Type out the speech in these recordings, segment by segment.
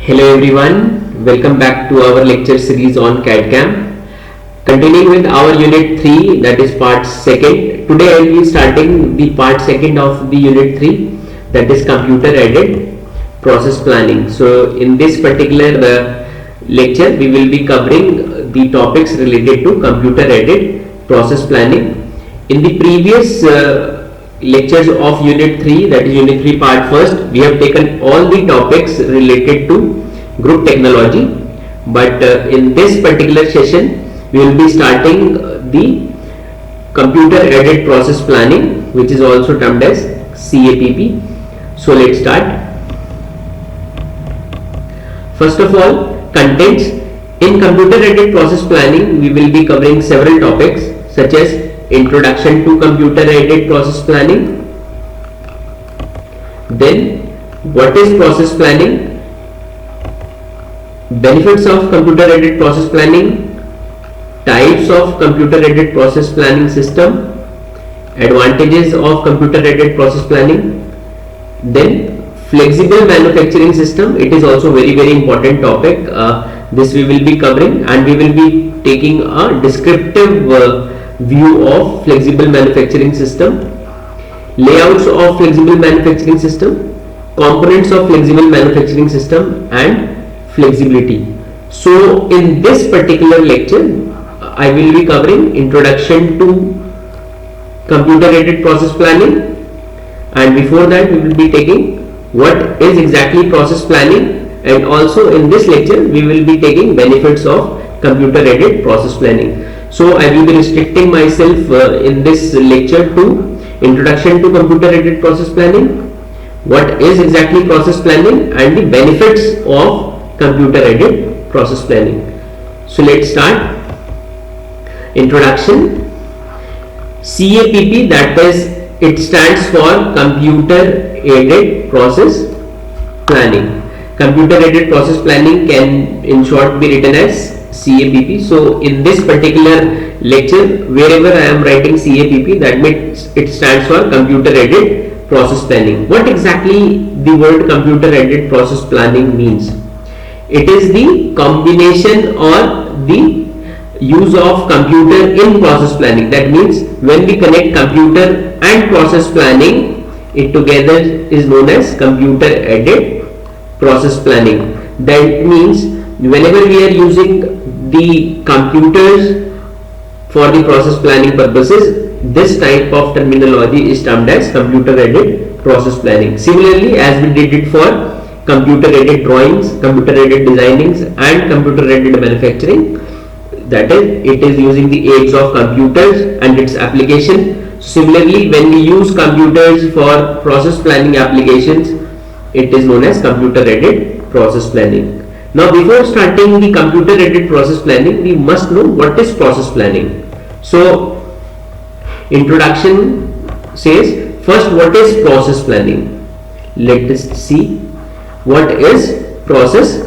Hello everyone, welcome back to our lecture series on CAD/CAM. Continuing with our unit 3, that is part 2nd. Today I will be starting the part 2nd of the unit 3, that is computer aided process planning. So in this particular lecture we will be covering the topics related to computer aided process planning. In the previous lectures of unit 3, that is unit 3 part 1st, we have taken all the topics related to group technology, but in this particular session we will be starting the computer aided process planning, which is also termed as CAPP. So let's start. First of all, contents. In computer aided process planning we will be covering several topics such as introduction to computer aided process planning, then what is process planning, benefits of computer aided process planning, types of computer aided process planning system, advantages of computer aided process planning, then flexible manufacturing system. It is also very important topic. This we will be covering, and we will be taking a descriptive view of flexible manufacturing system, layouts of flexible manufacturing system, components of flexible manufacturing system, and flexibility. So in this particular lecture I will be covering introduction to computer aided process planning, and before that we will be taking what is exactly process planning, and also in this lecture we will be taking benefits of computer aided process planning. So I will be restricting myself in this lecture to introduction to computer aided process planning, what is exactly process planning, and the benefits of computer aided process planning. So let's start. Introduction. CAPP, that is, it stands for computer aided process planning. Computer aided process planning can in short be written as CAPP. So in this particular lecture, wherever I am writing CAPP, that means it stands for computer aided process planning. What exactly the word computer aided process planning means? It is the combination or the use of computer in process planning. That means when we connect computer and process planning, it together is known as computer aided process planning. That means whenever we are using the computers for the process planning purposes, this type of terminology is termed as computer aided process planning. Similarly, as we did it for computer aided drawings, computer aided designings, and computer aided manufacturing, that is, it is using the aids of computers and its application. Similarly, when we use computers for process planning applications, it is known as computer aided process planning. Now, before starting the computer aided process planning, we must know what is process planning. So, introduction says, first, what is process planning? Let us see what is process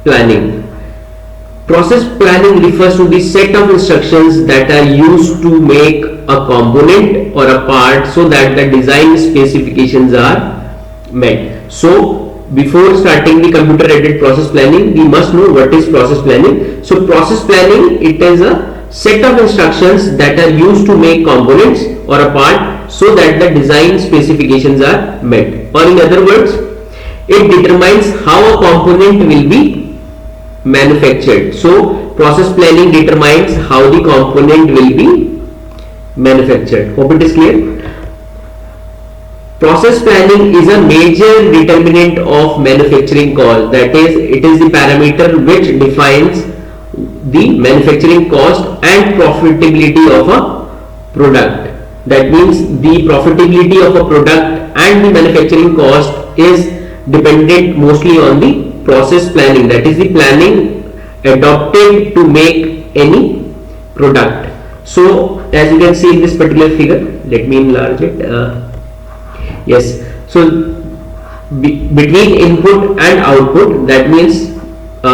planning. Process planning refers to the set of instructions that are used to make a component or a part so that the design specifications are met. So, before starting the computer aided process planning, we must know what is process planning. So process planning, it is a set of instructions that are used to make components or a part so that the design specifications are met, or in other words, it determines how a component will be manufactured. So process planning determines how the component will be manufactured. Hope it is clear. Process planning is a major determinant of manufacturing cost. That is, it is the parameter which defines the manufacturing cost and profitability of a product. That means the profitability of a product and the manufacturing cost is dependent mostly on the process planning. That is the planning adopted to make any product. So as you can see in this particular figure, let me enlarge it. Yes, so between input and output, that means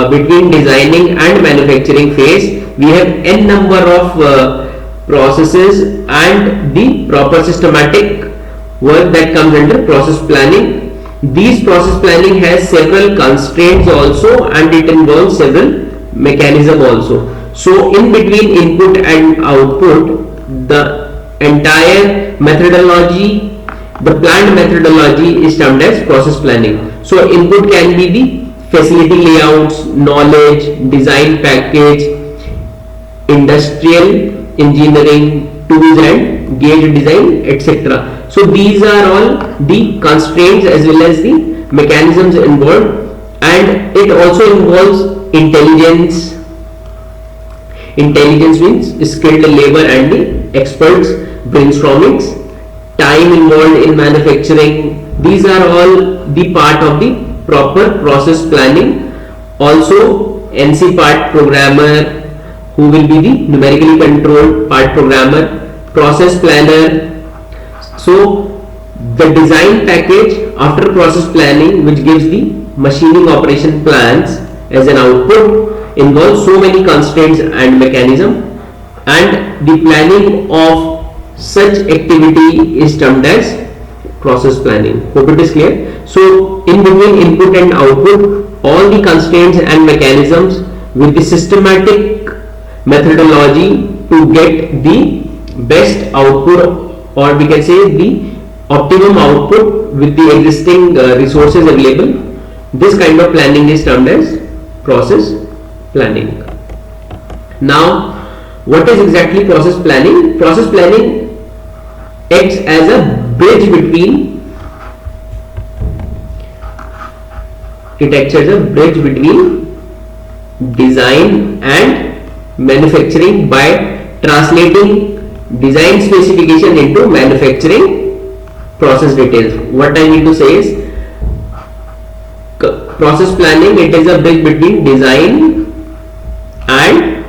between designing and manufacturing phase, we have n number of processes and the proper systematic work that comes under process planning These process planning has several constraints also, and it involves several mechanism also. So in between input and output, the entire methodology, the planned methodology is termed as process planning. So input can be the facility layouts, knowledge, design package, industrial engineering, tools and gauge design, etc. So these are all the constraints as well as the mechanisms involved, and it also involves intelligence. Intelligence means skilled labor and the experts, brainstormings, time involved in manufacturing. These are all the part of the proper process planning. Also NC part programmer, who will be the numerically controlled part programmer, process planner. So the design package after process planning, which gives the machining operation plans as an output, involves so many constraints and mechanism, and the planning of such activity is termed as process planning. Hope it is clear. So in between input and output, all the constraints and mechanisms with the systematic methodology to get the best output, or we can say the optimum output with the existing resources available. This kind of planning is termed as process planning. Now, what is exactly process planning? Process planning acts as a bridge between design and manufacturing by translating design specification into manufacturing process details. What I need to say is, process planning, it is a bridge between design and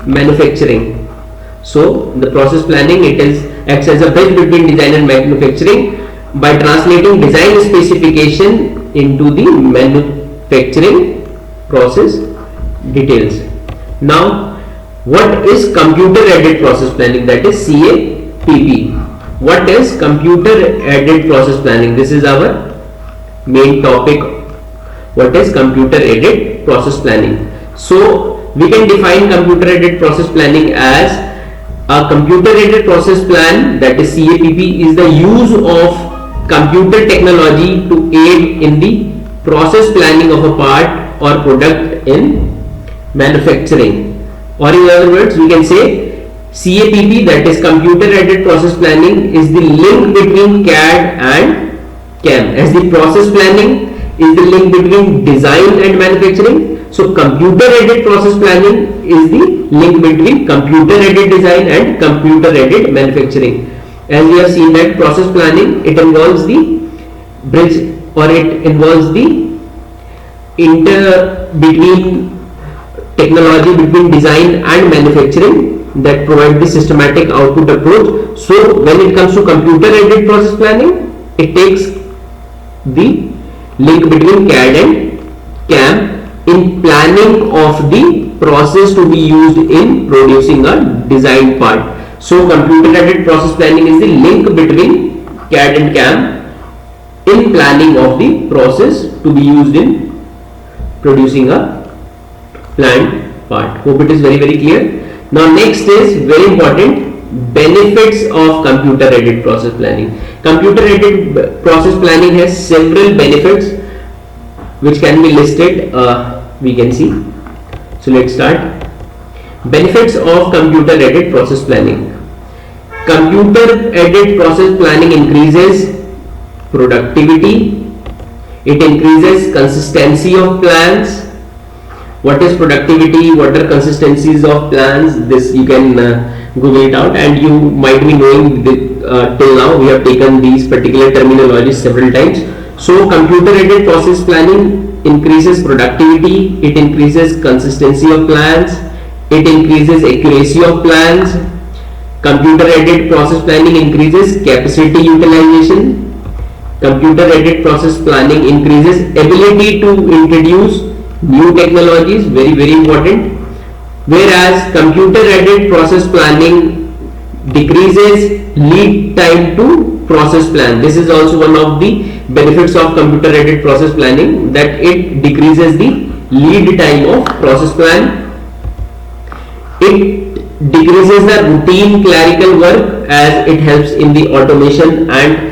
manufacturing. So the process planning, it is acts as a bridge between design and manufacturing by translating design specification into the manufacturing process details. Now, what is computer aided process planning? That is CAPP. What is computer aided process planning? This is our main topic. What is computer aided process planning? So we can define computer aided process planning as a computer aided process plan, that is CAPP, is the use of computer technology to aid in the process planning of a part or product in manufacturing. Or in other words, we can say CAPP, that is computer aided process planning, is the link between CAD and CAM, as the process planning is the link between design and manufacturing. So computer aided process planning is the link between computer aided design and computer aided manufacturing. As we have seen that process planning, it involves the bridge, or it involves the between technology between design and manufacturing that provide the systematic output approach. So when it comes to computer aided process planning, it takes the link between CAD and CAM in planning of the process to be used in producing a design part. So computer aided process planning is the link between CAD and CAM in planning of the process to be used in producing a planned part. Hope it is very clear. Now next is very important, benefits of computer aided process planning. Computer aided process planning has several benefits which can be listed. We can see. So let's start. Benefits of computer aided process planning. Computer aided process planning increases productivity. It increases consistency of plans. What is productivity? What are consistencies of plans? This you can Google it out, and you might be knowing till now we have taken these particular terminologies several times. So computer aided process planning increases productivity, it increases consistency of plans, it increases accuracy of plans. Computer aided process planning increases capacity utilization. Computer aided process planning increases ability to introduce new technologies, very important. Whereas computer aided process planning decreases lead time to process plan. This is also one of the benefits of computer aided process planning, that it decreases the lead time of process plan. It decreases the routine clerical work, as it helps in the automation, and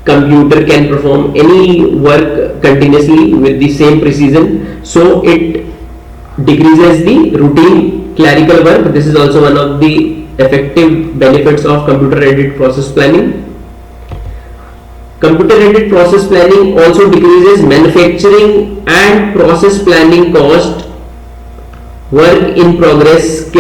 computer can perform any work continuously with the same precision. So it decreases the routine clerical work. This is also one of the effective benefits of computer aided process planning. Computer aided process planning also decreases manufacturing and process planning cost. Work in progress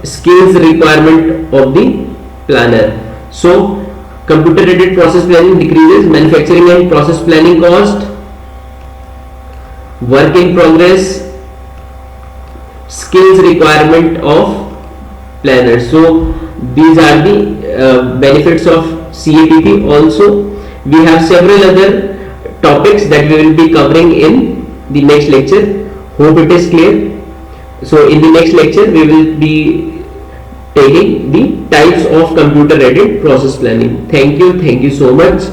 skills requirement of the planner. So computer aided process planning decreases manufacturing and process planning cost, work in progress skills requirement of planners. So these are the benefits of CAPP. Also, we have several other topics that we will be covering in the next lecture. Hope it is clear. So in the next lecture we will be taking the types of computer aided process planning. Thank you so much.